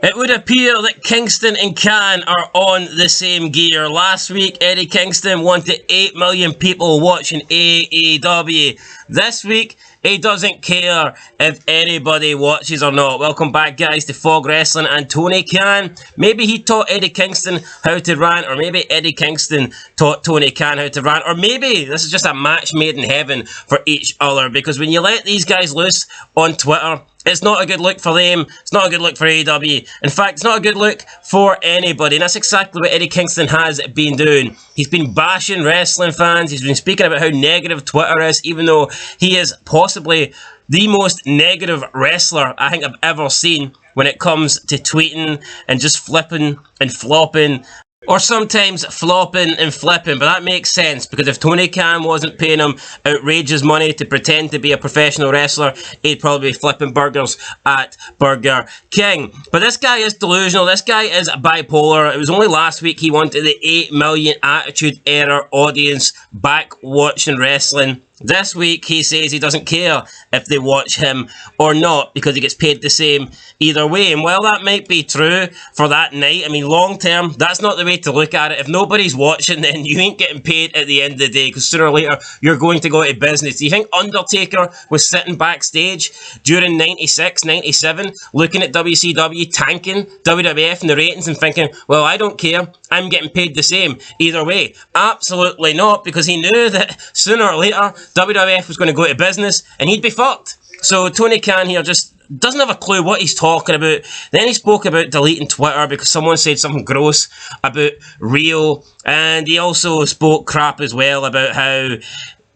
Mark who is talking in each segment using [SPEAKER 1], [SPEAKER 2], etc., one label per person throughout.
[SPEAKER 1] It would appear that Kingston and Can are on the same gear. Last week, Eddie Kingston wanted 8 million people watching AEW. This week, he doesn't care if anybody watches or not. Welcome back, guys, to Fog Wrestling and Tony Khan. Maybe he taught Eddie Kingston how to rant, or maybe Eddie Kingston taught Tony Khan how to rant, or maybe this is just a match made in heaven for each other, because when you let these guys loose on Twitter, it's not a good look for them. It's not a good look for AEW. In fact, it's not a good look for anybody. And that's exactly what Eddie Kingston has been doing. He's been bashing wrestling fans. He's been speaking about how negative Twitter is, even though he is possibly the most negative wrestler I think I've ever seen when it comes to tweeting and just flipping and flopping. Or sometimes flopping and flipping, but that makes sense, because if Tony Khan wasn't paying him outrageous money to pretend to be a professional wrestler, he'd probably be flipping burgers at Burger King. But this guy is delusional, this guy is bipolar. It was only last week he wanted the 8 million Attitude Era audience back watching wrestling. This week, he says he doesn't care if they watch him or not, because he gets paid the same either way. And while that might be true for that night, I mean, long term, that's not the way to look at it. If nobody's watching, then you ain't getting paid at the end of the day, because sooner or later, you're going to go out of business. Do you think Undertaker was sitting backstage during 96, 97, looking at WCW tanking WWF and the ratings and thinking, well, I don't care, I'm getting paid the same either way? Absolutely not, because he knew that sooner or later, WWF was going to go out of business and he'd be fucked. So Tony Khan here just doesn't have a clue what he's talking about. Then he spoke about deleting Twitter because someone said something gross about Rio, and he also spoke crap as well about how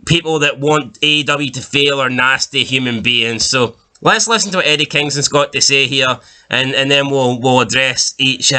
[SPEAKER 1] people that want AEW to fail are nasty human beings. So let's listen to what Eddie Kingston's got to say here, and then we'll address each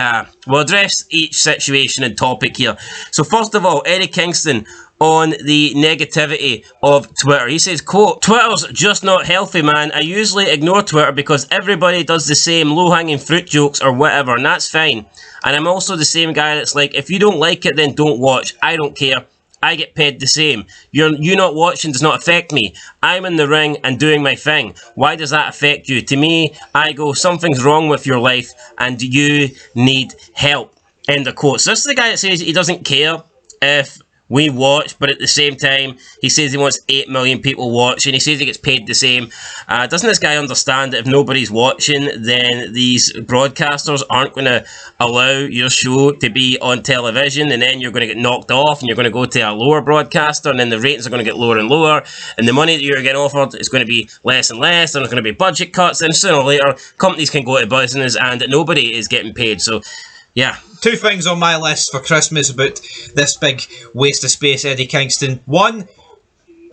[SPEAKER 1] situation and topic here. So first of all, Eddie Kingston on the negativity of Twitter. He says, quote, "Twitter's just not healthy, man. I usually ignore Twitter because everybody does the same low-hanging fruit jokes or whatever, and that's fine. And I'm also the same guy that's like, if you don't like it, then don't watch. I don't care. I get paid the same. You not watching does not affect me. I'm in the ring and doing my thing. Why does that affect you? To me, I go, something's wrong with your life and you need help." End of quote. So this is the guy that says he doesn't care if we watch, but at the same time, he says he wants 8 million people watching. He says he gets paid the same. Doesn't this guy understand that if nobody's watching, then these broadcasters aren't going to allow your show to be on television, and then you're going to get knocked off, and you're going to go to a lower broadcaster, and then the ratings are going to get lower and lower, and the money that you're getting offered is going to be less and less, and there's going to be budget cuts, and sooner or later, companies can go out of business, and nobody is getting paid. So, yeah.
[SPEAKER 2] Two things on my list for Christmas about this big waste of space, Eddie Kingston. One,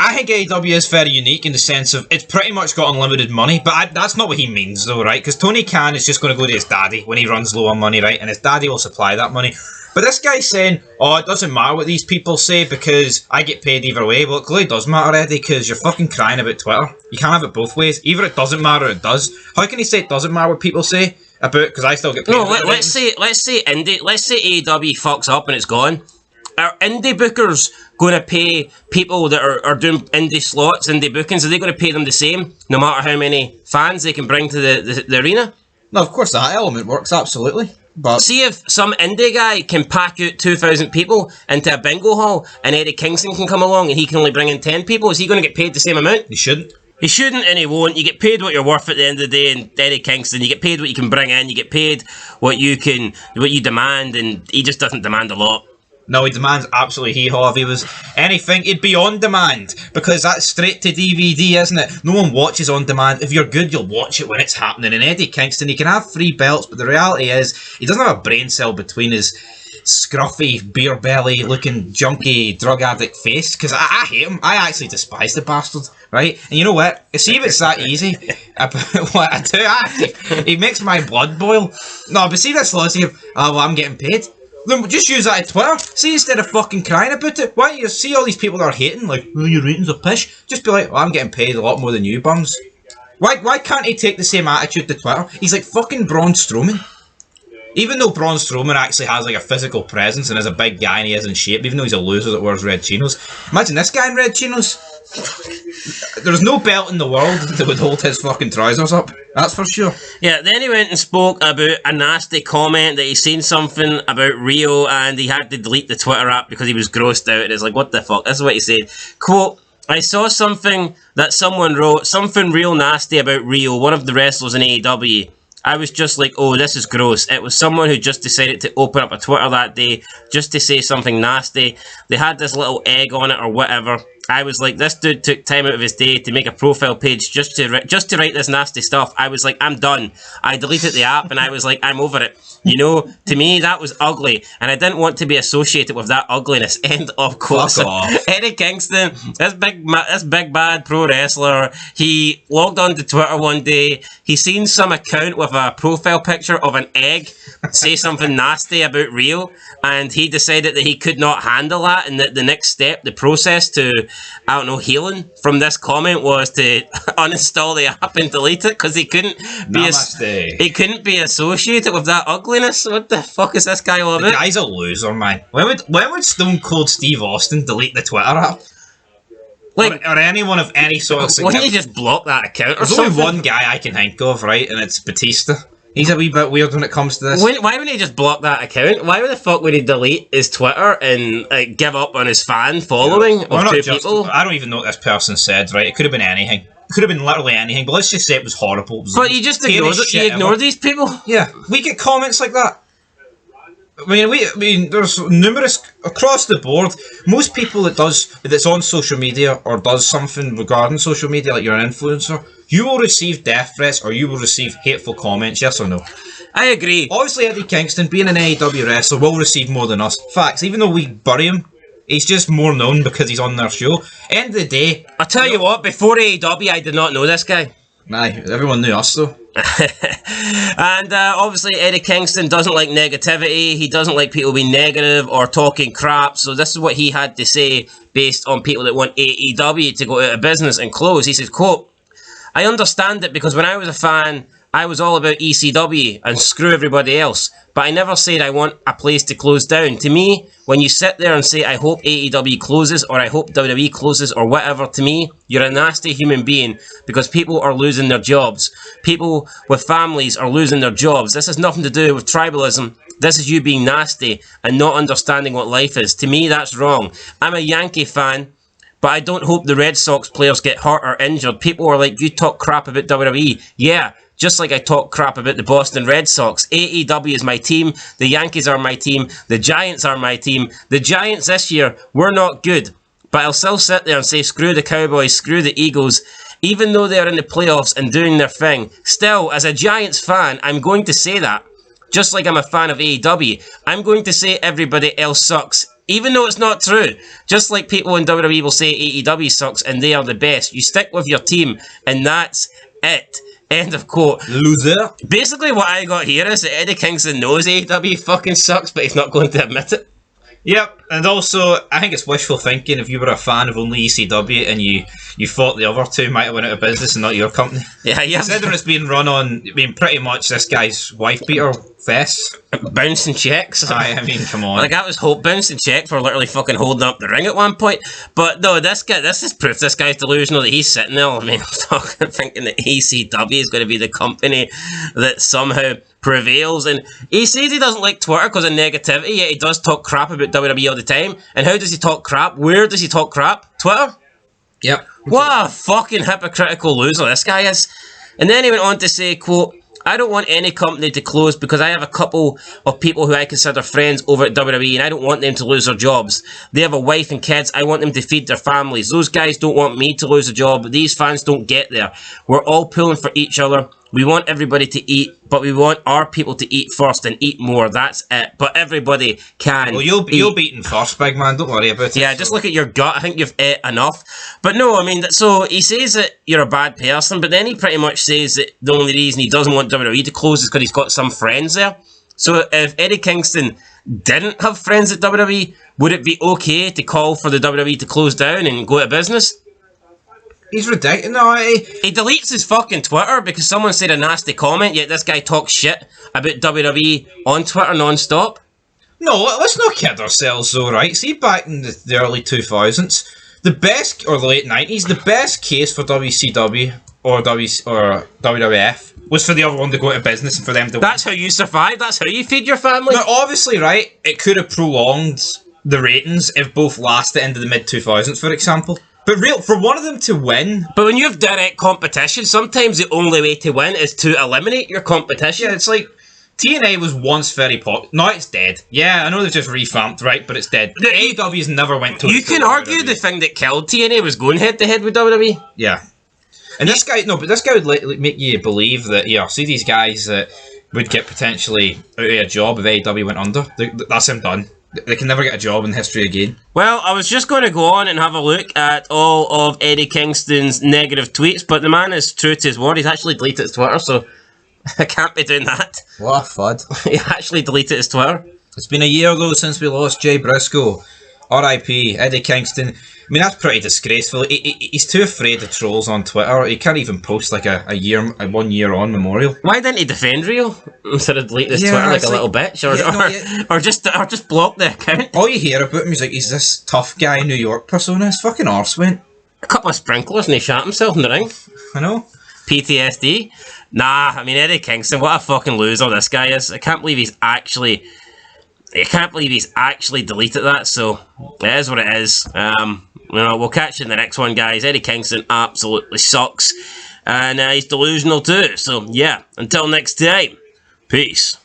[SPEAKER 2] I think AEW is very unique in the sense of it's pretty much got unlimited money, but that's not what he means though, right? Because Tony Khan is just going to go to his daddy when he runs low on money, right? And his daddy will supply that money. But this guy's saying, oh, it doesn't matter what these people say because I get paid either way. Well, it clearly does matter, Eddie, because you're fucking crying about Twitter. You can't have it both ways. Either it doesn't matter or it does. How can he say it doesn't matter what people say about, because I still get paid?
[SPEAKER 1] No, let's say AEW fucks up and it's gone. Are indie bookers going to pay people that are doing indie slots, indie bookings, are they going to pay them the same, no matter how many fans they can bring to the arena?
[SPEAKER 2] No, of course that element works, absolutely. But
[SPEAKER 1] see if some indie guy can pack out 2,000 people into a bingo hall and Eddie Kingston can come along and he can only bring in 10 people, is he going to get paid the same amount?
[SPEAKER 2] He shouldn't.
[SPEAKER 1] He shouldn't and he won't. You get paid what you're worth at the end of the day, and Eddie Kingston, you get paid what you can bring in, you get paid what you demand, and he just doesn't demand a lot.
[SPEAKER 2] No, he demands absolutely hee-haw. If he was anything, he'd be on demand, because that's straight to DVD, isn't it? No one watches on demand. If you're good, you'll watch it when it's happening. And Eddie Kingston, he can have 3 belts, but the reality is, he doesn't have a brain cell between his scruffy, beer belly looking junky drug addict face, because I hate him. I actually despise the bastard, right? And you know what? See if it's that easy about what I do. He makes my blood boil. No, but see this logic of, oh, well, I'm getting paid. Then just use that at Twitter. See, instead of fucking crying about it, why don't you see all these people that are hating, like, oh, your ratings are pish? Just be like, oh, I'm getting paid a lot more than you bums. Why can't he take the same attitude to Twitter? He's like fucking Braun Strowman. Even though Braun Strowman actually has like a physical presence and is a big guy and he is in shape, even though he's a loser that wears red chinos. Imagine this guy in red chinos. There's no belt in the world that would hold his fucking trousers up. That's for sure.
[SPEAKER 1] Yeah, then he went and spoke about a nasty comment that he seen something about Rio and he had to delete the Twitter app because he was grossed out. And it's like, what the fuck? This is what he said. Quote, I saw something that someone wrote, something real nasty about Rio, one of the wrestlers in AEW. I was just like, oh, this is gross. It was someone who just decided to open up a Twitter that day just to say something nasty. They had this little egg on it or whatever. I was like, this dude took time out of his day to make a profile page just to write this nasty stuff. I was like, I'm done. I deleted the app and I was like, I'm over it. You know, to me, that was ugly, and I didn't want to be associated with that ugliness. End of quote.
[SPEAKER 2] Fuck off.
[SPEAKER 1] Eddie Kingston, this big bad pro wrestler, he logged on to Twitter one day. He seen some account with a profile picture of an egg say something nasty about Rio, and he decided that he could not handle that, and that the next step, the process to, I don't know, healing from this comment was to uninstall the app and delete it because he couldn't be associated with that ugliness. What the fuck is this guy all about?
[SPEAKER 2] The guy's a loser, man. When would Stone Cold Steve Austin delete the Twitter app? Like, or anyone of any sort of significance?
[SPEAKER 1] Wouldn't you just block that account or
[SPEAKER 2] There's
[SPEAKER 1] something?
[SPEAKER 2] only one guy I can think of, right, and it's Batista. He's a wee bit weird when it comes to this.
[SPEAKER 1] Why wouldn't he just block that account? Why the fuck would he delete his Twitter and give up on his fan following of two people?
[SPEAKER 2] I don't even know what this person said, right? It could have been anything. It could have been literally anything, but let's just say it was horrible.
[SPEAKER 1] But you just ignore these people?
[SPEAKER 2] Yeah, we get comments like that. I mean, there's numerous across the board. Most people that's on social media or does something regarding social media, like you're an influencer, you will receive death threats or you will receive hateful comments. Yes or no?
[SPEAKER 1] I agree.
[SPEAKER 2] Obviously, Eddie Kingston, being an AEW wrestler, will receive more than us. Facts. Even though we bury him, he's just more known because he's on their show. End of the day,
[SPEAKER 1] I'll tell you what. Before AEW, I did not know this guy.
[SPEAKER 2] Aye, everyone knew us though.
[SPEAKER 1] And obviously Eddie Kingston doesn't like negativity. He doesn't like people being negative or talking crap. So this is what he had to say based on people that want AEW to go out of business and close. He says, quote, I understand it because when I was a fan, I was all about ECW and screw everybody else. But I never said I want a place to close down. To me, when you sit there and say, I hope AEW closes or I hope WWE closes or whatever, to me, you're a nasty human being because people are losing their jobs. People with families are losing their jobs. This has nothing to do with tribalism. This is you being nasty and not understanding what life is. To me, that's wrong. I'm a Yankee fan, but I don't hope the Red Sox players get hurt or injured. People are like, you talk crap about WWE. Yeah. Just like I talk crap about the Boston Red Sox. AEW is my team. The Yankees are my team. The Giants are my team. The Giants this year were not good. But I'll still sit there and say, screw the Cowboys, screw the Eagles. Even though they're in the playoffs and doing their thing. Still, as a Giants fan, I'm going to say that. Just like I'm a fan of AEW. I'm going to say everybody else sucks. Even though it's not true. Just like people in WWE will say AEW sucks and they are the best. You stick with your team and that's it. End of quote.
[SPEAKER 2] Loser.
[SPEAKER 1] Basically what I got here is that Eddie Kingston knows AEW fucking sucks, but he's not going to admit it.
[SPEAKER 2] Yep, and also, I think it's wishful thinking if you were a fan of only ECW and you thought the other two might have went out of business and not your company.
[SPEAKER 1] Yeah.
[SPEAKER 2] Considering it's being run on, I mean, pretty much this guy's wife beater fest.
[SPEAKER 1] Bouncing checks.
[SPEAKER 2] I mean, come on.
[SPEAKER 1] Like, that was bouncing check for literally fucking holding up the ring at one point. But no, this is proof this guy's delusional that he's sitting there. I mean, I'm thinking that ECW is going to be the company that somehow prevails. And he says he doesn't like Twitter because of negativity, yet he does talk crap about WWE all the time. And how does he talk crap? Where does he talk crap? Twitter?
[SPEAKER 2] Yep.
[SPEAKER 1] What a fucking hypocritical loser this guy is. And then he went on to say, quote, I don't want any company to close because I have a couple of people who I consider friends over at WWE and I don't want them to lose their jobs. They have a wife and kids. I want them to feed their families. Those guys don't want me to lose a job. These fans don't get there. We're all pulling for each other. We want everybody to eat, but we want our people to eat first and eat more. That's it. But everybody can.
[SPEAKER 2] Well, you'll be eating first, big man. Don't worry about it.
[SPEAKER 1] Yeah, just look at your gut. I think you've ate enough. But no, I mean, so he says that you're a bad person, but then he pretty much says that the only reason he doesn't want WWE to close is because he's got some friends there. So if Eddie Kingston didn't have friends at WWE, would it be okay to call for the WWE to close down and go out of business?
[SPEAKER 2] He's ridiculous. No,
[SPEAKER 1] he deletes his fucking Twitter because someone said a nasty comment, yet this guy talks shit about WWE on Twitter non-stop.
[SPEAKER 2] No, let's not kid ourselves though, right? See, back in the early 2000s, The best, or the late 90s, the best case for WCW or WWF was for the other one to go out of business and for them to...
[SPEAKER 1] That's how you survive. That's how you feed your family.
[SPEAKER 2] Now, obviously, right, it could have prolonged the ratings if both lasted into the mid-2000s, for example. But for one of them to win...
[SPEAKER 1] But when you have direct competition, sometimes the only way to win is to eliminate your competition.
[SPEAKER 2] Yeah, it's like... TNA was once very popular. Now it's dead. Yeah, I know they've just revamped, right? But it's dead. AEW's never went to...
[SPEAKER 1] You can argue the thing that killed TNA was going head-to-head with WWE.
[SPEAKER 2] Yeah. And this guy would make you believe that, see these guys that would get potentially out of a job if AEW went under. That's him done. They can never get a job in history again.
[SPEAKER 1] Well, I was just going to go on and have a look at all of Eddie Kingston's negative tweets, but the man is true to his word. He's actually deleted his Twitter, so I can't be doing that.
[SPEAKER 2] What a fud.
[SPEAKER 1] He actually deleted his Twitter.
[SPEAKER 2] It's been a year ago since we lost Jay Briscoe. R.I.P. Eddie Kingston. I mean, that's pretty disgraceful. He's too afraid of trolls on Twitter. He can't even post like a 1 year on memorial.
[SPEAKER 1] Why didn't he defend Rio instead of delete his Twitter like a little bitch, or just block the account?
[SPEAKER 2] All you hear about him is like he's this tough guy New York persona. His fucking arse went.
[SPEAKER 1] A couple of sprinklers and he shot himself in the ring.
[SPEAKER 2] I know.
[SPEAKER 1] PTSD. Nah, I mean Eddie Kingston. What a fucking loser this guy is. I can't believe he's actually deleted that, so it is what it is. We'll catch you in the next one, guys. Eddie Kingston absolutely sucks, and he's delusional too, so yeah, until next time, peace.